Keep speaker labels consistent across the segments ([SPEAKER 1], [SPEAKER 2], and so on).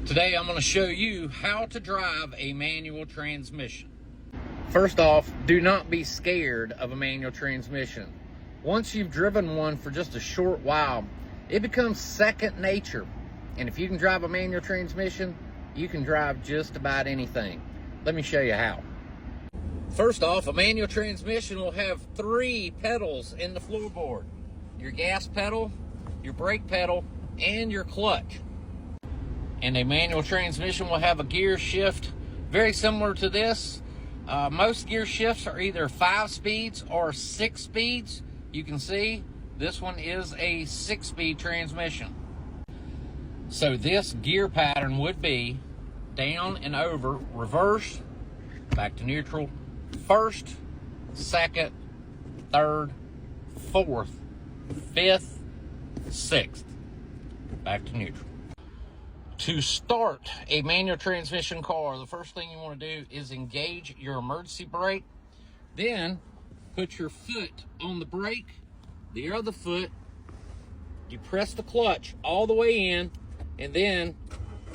[SPEAKER 1] Today I'm going to show you how to drive a manual transmission. First off, do not be scared of a manual transmission. Once you've driven one for just a short while, it becomes second nature. And if you can drive a manual transmission, you can drive just about anything. Let me show you how. First off, a manual transmission will have 3 pedals in the floorboard. Your gas pedal, your brake pedal, and your clutch. And a manual transmission will have a gear shift very similar to this. Most gear shifts are either 5 speeds or 6 speeds. You can see this one is a 6-speed transmission. So this gear pattern would be down and over, reverse, back to neutral, first, second, third, fourth, fifth, sixth, back to neutral. To start a manual transmission car, the first thing you want to do is engage your emergency brake. Then put your foot on the brake, the other foot, you press the clutch all the way in, and then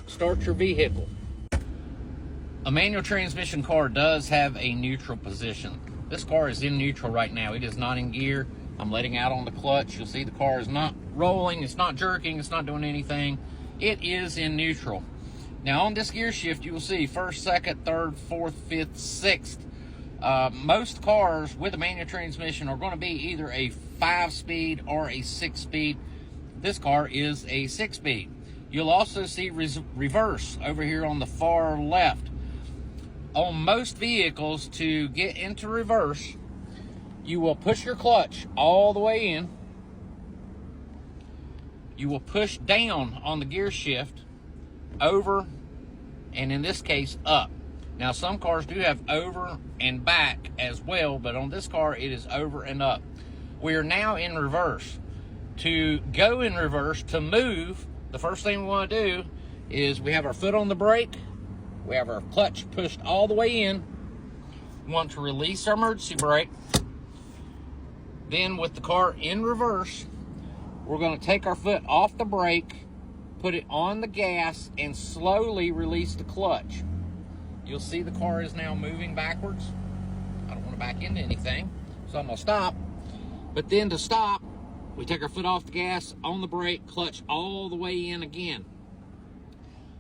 [SPEAKER 1] start your vehicle. A manual transmission car does have a neutral position. This car is in neutral right now. It is not in gear. I'm letting out on the clutch. You'll see the car is not rolling, it's not jerking, it's not doing anything. It is in neutral. Now on this gear shift, you will see first, second, third, fourth, fifth, sixth. Most cars with a manual transmission are going to be either a 5-speed or a 6-speed. This car is a 6-speed. You'll also see reverse over here on the far left. On most vehicles, to get into reverse, you will push your clutch all the way in. You will push down on the gear shift, over, and in this case, up. Now, some cars do have over and back as well, but on this car, it is over and up. We are now in reverse. To go in reverse, to move, the first thing we want to do is we have our foot on the brake, we have our clutch pushed all the way in. We want to release our emergency brake. Then with the car in reverse, we're going to take our foot off the brake, put it on the gas, and slowly release the clutch. You'll see the car is now moving backwards. I don't want to back into anything, so I'm going to stop. But then to stop, we take our foot off the gas, on the brake, clutch all the way in again.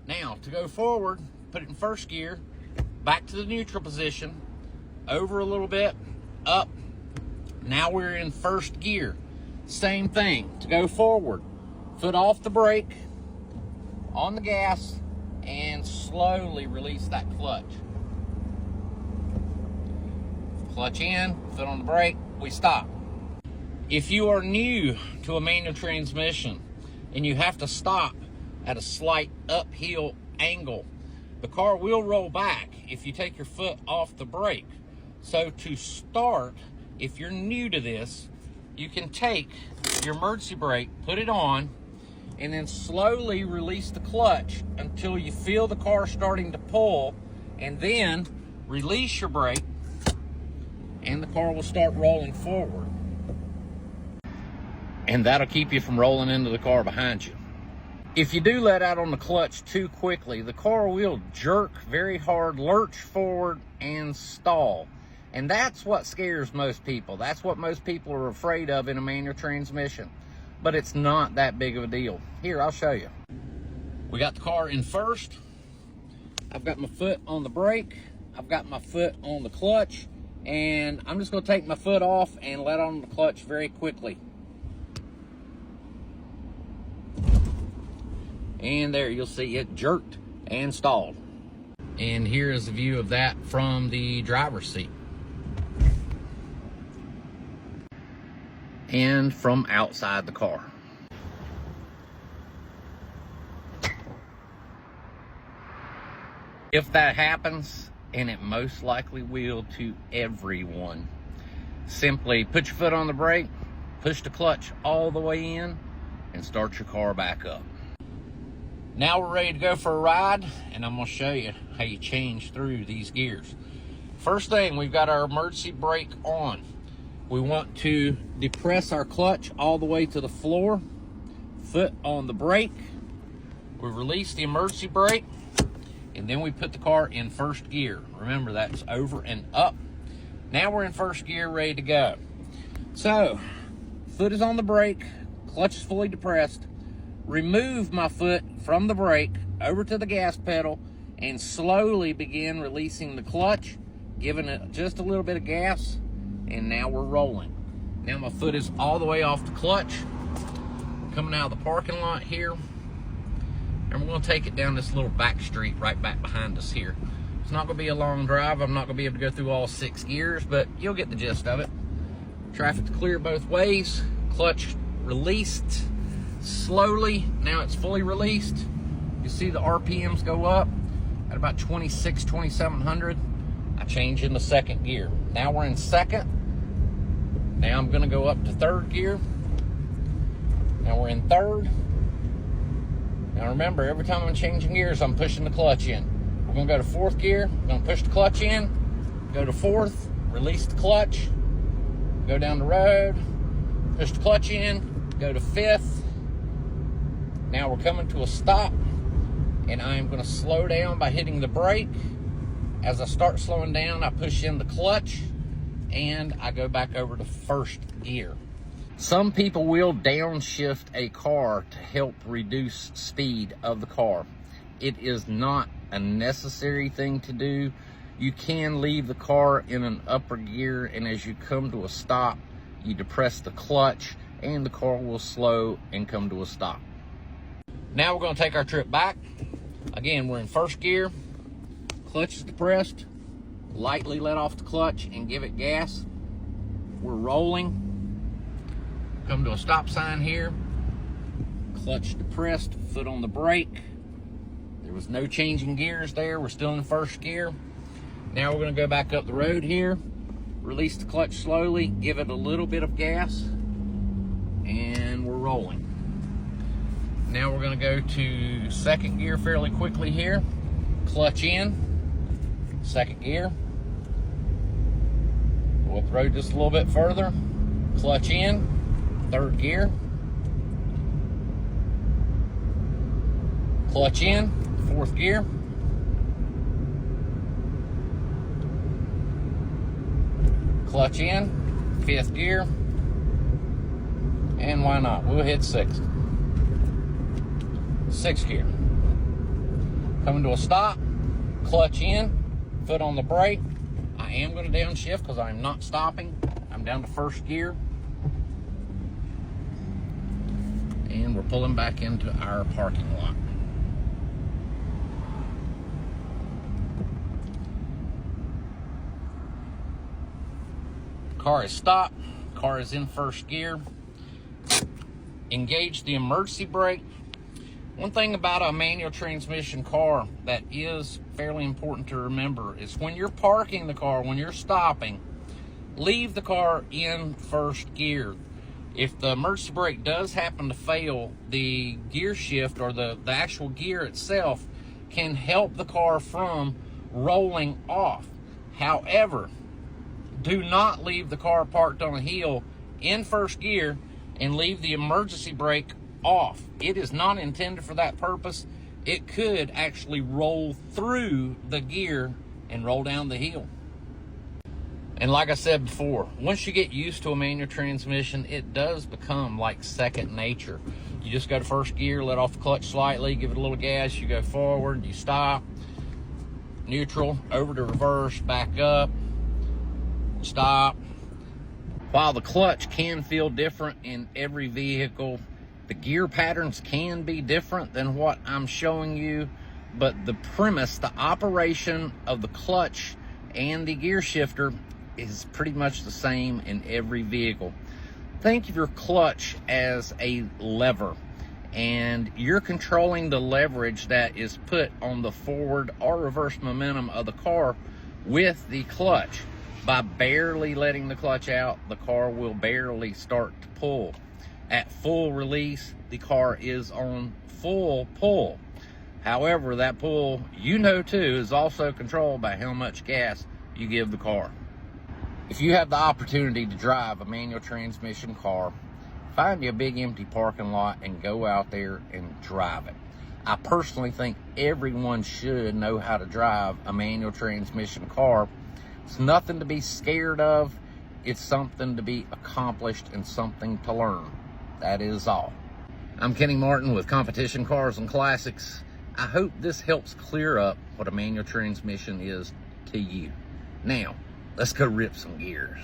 [SPEAKER 1] Now, to go forward, put it in first gear, back to the neutral position, over a little bit, up. Now we're in first gear. Same thing, to go forward, foot off the brake, on the gas, and slowly release that clutch. Clutch in, foot on the brake, we stop. If you are new to a manual transmission and you have to stop at a slight uphill angle, the car will roll back if you take your foot off the brake. So to start, if you're new to this, you can take your emergency brake, put it on, and then slowly release the clutch until you feel the car starting to pull, and then release your brake, and the car will start rolling forward. And that'll keep you from rolling into the car behind you. If you do let out on the clutch too quickly, the car will jerk very hard, lurch forward, and stall. And that's what scares most people. That's what most people are afraid of in a manual transmission. But it's not that big of a deal. Here, I'll show you. We got the car in first. I've got my foot on the brake. I've got my foot on the clutch. And I'm just going to take my foot off and let on the clutch very quickly. And there, you'll see it jerked and stalled. And here is a view of that from the driver's seat. And from outside the car. If that happens, and it most likely will to everyone, simply put your foot on the brake, push the clutch all the way in, and start your car back up. Now we're ready to go for a ride, and I'm going to show you how you change through these gears. First thing, we've got our emergency brake on. We want to depress our clutch all the way to the floor, foot on the brake. We release the emergency brake, and then we put the car in first gear. Remember, that's over and up. Now we're in first gear, ready to go. So, foot is on the brake, clutch is fully depressed. Remove my foot from the brake over to the gas pedal and slowly begin releasing the clutch, giving it just a little bit of gas, and now we're rolling. Now my foot is all the way off the clutch. Coming out of the parking lot here, and we're going to take it down this little back street right back behind us here. It's not going to be a long drive. I'm not going to be able to go through all 6 gears, but you'll get the gist of it. Traffic's clear both ways. Clutch released slowly. Now it's fully released. You see the RPMs go up at about 2,700. I change into second gear. Now we're in second. Now I'm going to go up to third gear. Now we're in third. Now remember, every time I'm changing gears, I'm pushing the clutch in. We're gonna go to fourth gear, I'm gonna push the clutch in, go to fourth, release the clutch, go down the road, push the clutch in, go to fifth. Now we're coming to a stop, and I'm gonna slow down by hitting the brake. As I start slowing down, I push in the clutch, and I go back over to first gear. Some people will downshift a car to help reduce speed of the car. It is not a necessary thing to do. You can leave the car in an upper gear, and as you come to a stop, you depress the clutch and the car will slow and come to a stop. Now we're going to take our trip back. Again, we're in first gear, clutch is depressed, lightly let off the clutch and give it gas. We're rolling. Come to a stop sign here, clutch depressed, foot on the brake. There was no changing gears there. We're still in first gear. Now we're going to go back up the road here, release the clutch slowly, give it a little bit of gas, and we're rolling. Now we're going to go to second gear fairly quickly here, clutch in, second gear. Go up the road just a little bit further, clutch in, third gear, clutch in, fourth gear, clutch in, fifth gear, and why not? We'll hit sixth. Sixth gear. Coming to a stop, clutch in, foot on the brake. I am going to downshift because I'm not stopping. I'm down to first gear. And we're pulling back into our parking lot. Car is stopped. Car is in first gear. Engage the emergency brake. One thing about a manual transmission car that is fairly important to remember is when you're parking the car, when you're stopping, leave the car in first gear. If the emergency brake does happen to fail, the gear shift or the actual gear itself can help the car from rolling off. However, do not leave the car parked on a hill in first gear and leave the emergency brake off. It is not intended for that purpose. It could actually roll through the gear and roll down the hill. And like I said before, once you get used to a manual transmission, it does become like second nature. You just go to first gear, let off the clutch slightly, give it a little gas, you go forward, you stop, neutral, over to reverse, back up, stop. While the clutch can feel different in every vehicle, the gear patterns can be different than what I'm showing you, but the premise, the operation of the clutch and the gear shifter is pretty much the same in every vehicle. Think of your clutch as a lever, and you're controlling the leverage that is put on the forward or reverse momentum of the car with the clutch. By barely letting the clutch out, the car will barely start to pull. At full release, the car is on full pull. However, that pull, you know too, is also controlled by how much gas you give the car. If you have the opportunity to drive a manual transmission car, find you a big empty parking lot and go out there and drive it. I personally think everyone should know how to drive a manual transmission car. It's nothing to be scared of. It's something to be accomplished and something to learn. That is all. I'm Kenny Martin with Competition Cars and Classics. I hope this helps clear up what a manual transmission is to you. Now, let's go rip some gears.